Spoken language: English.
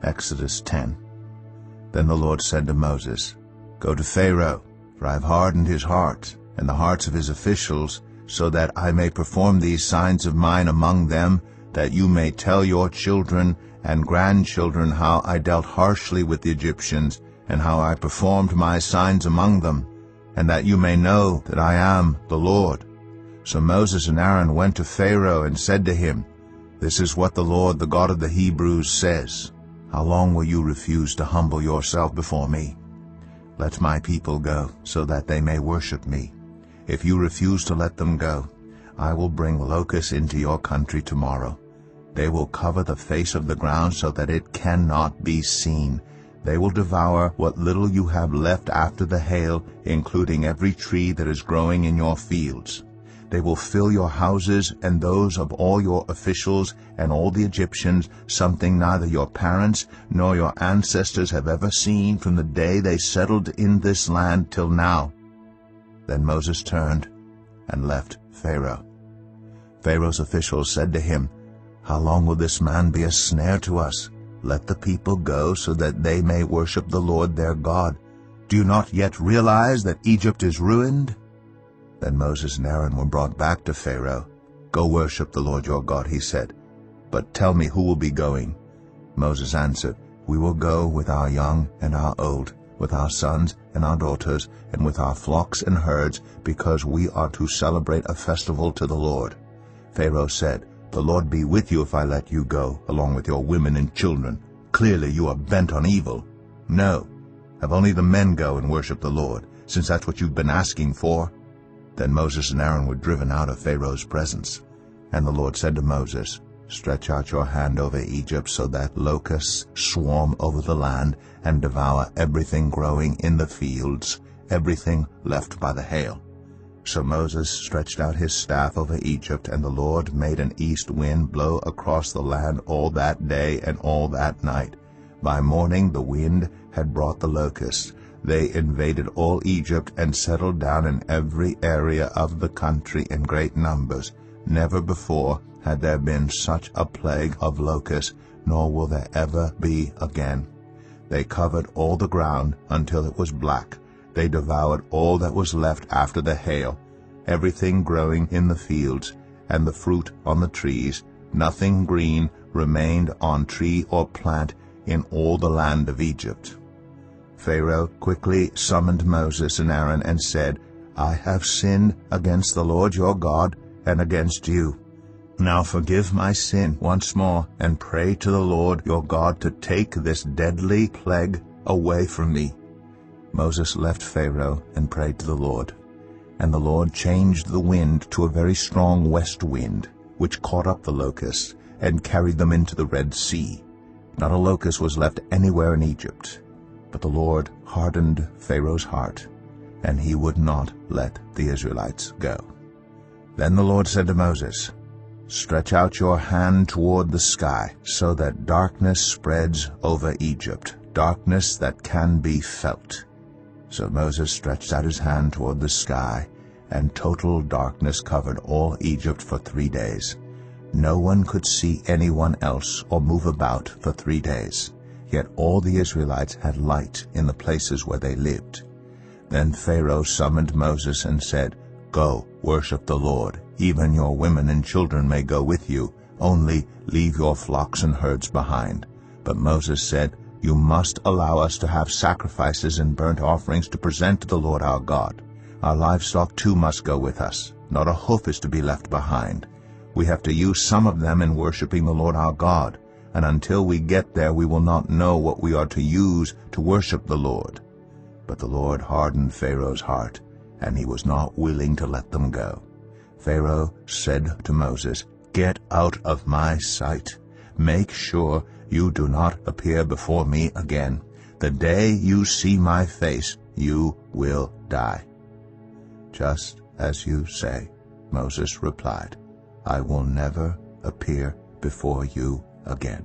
Exodus 10. Then the Lord said to Moses, Go to Pharaoh, for I have hardened his heart, and the hearts of his officials, so that I may perform these signs of mine among them, that you may tell your children and grandchildren how I dealt harshly with the Egyptians, and how I performed my signs among them, and that you may know that I am the Lord. So Moses and Aaron went to Pharaoh and said to him, This is what the Lord, the God of the Hebrews, says, How long will you refuse to humble yourself before me? Let my people go, so that they may worship me. If you refuse to let them go, I will bring locusts into your country tomorrow. They will cover the face of the ground so that it cannot be seen. They will devour what little you have left after the hail, including every tree that is growing in your fields. They will fill your houses and those of all your officials and all the Egyptians, something neither your parents nor your ancestors have ever seen from the day they settled in this land till now. Then Moses turned and left Pharaoh. Pharaoh's officials said to him, How long will this man be a snare to us? Let the people go so that they may worship the Lord their God. Do you not yet realize that Egypt is ruined? Then Moses and Aaron were brought back to Pharaoh. Go worship the Lord your God, he said. But tell me, who will be going? Moses answered, We will go with our young and our old, with our sons and our daughters, and with our flocks and herds, because we are to celebrate a festival to the Lord. Pharaoh said, The Lord be with you if I let you go, along with your women and children. Clearly you are bent on evil. No, have only the men go and worship the Lord, since that's what you've been asking for. Then Moses and Aaron were driven out of Pharaoh's presence. And the Lord said to Moses, Stretch out your hand over Egypt so that locusts swarm over the land and devour everything growing in the fields, everything left by the hail. So Moses stretched out his staff over Egypt, and the Lord made an east wind blow across the land all that day and all that night. By morning the wind had brought the locusts. They invaded all Egypt and settled down in every area of the country in great numbers. Never before had there been such a plague of locusts, nor will there ever be again. They covered all the ground until it was black. They devoured all that was left after the hail, everything growing in the fields, and the fruit on the trees. Nothing green remained on tree or plant in all the land of Egypt. Pharaoh quickly summoned Moses and Aaron and said, I have sinned against the Lord your God and against you. Now forgive my sin once more, and pray to the Lord your God to take this deadly plague away from me. Moses left Pharaoh and prayed to the Lord. And the Lord changed the wind to a very strong west wind, which caught up the locusts and carried them into the Red Sea. Not a locust was left anywhere in Egypt. But the Lord hardened Pharaoh's heart, and he would not let the Israelites go. Then the Lord said to Moses, Stretch out your hand toward the sky, so that darkness spreads over Egypt, darkness that can be felt. So Moses stretched out his hand toward the sky, and total darkness covered all Egypt for 3 days. No one could see anyone else or move about for 3 days. Yet all the Israelites had light in the places where they lived. Then Pharaoh summoned Moses and said, Go, worship the Lord. Even your women and children may go with you. Only leave your flocks and herds behind. But Moses said, You must allow us to have sacrifices and burnt offerings to present to the Lord our God. Our livestock too must go with us. Not a hoof is to be left behind. We have to use some of them in worshiping the Lord our God. And until we get there we will not know what we are to use to worship the Lord. But the Lord hardened Pharaoh's heart, and he was not willing to let them go. Pharaoh said to Moses, Get out of my sight. Make sure you do not appear before me again. The day you see my face, you will die. Just as you say, Moses replied, I will never appear before you again.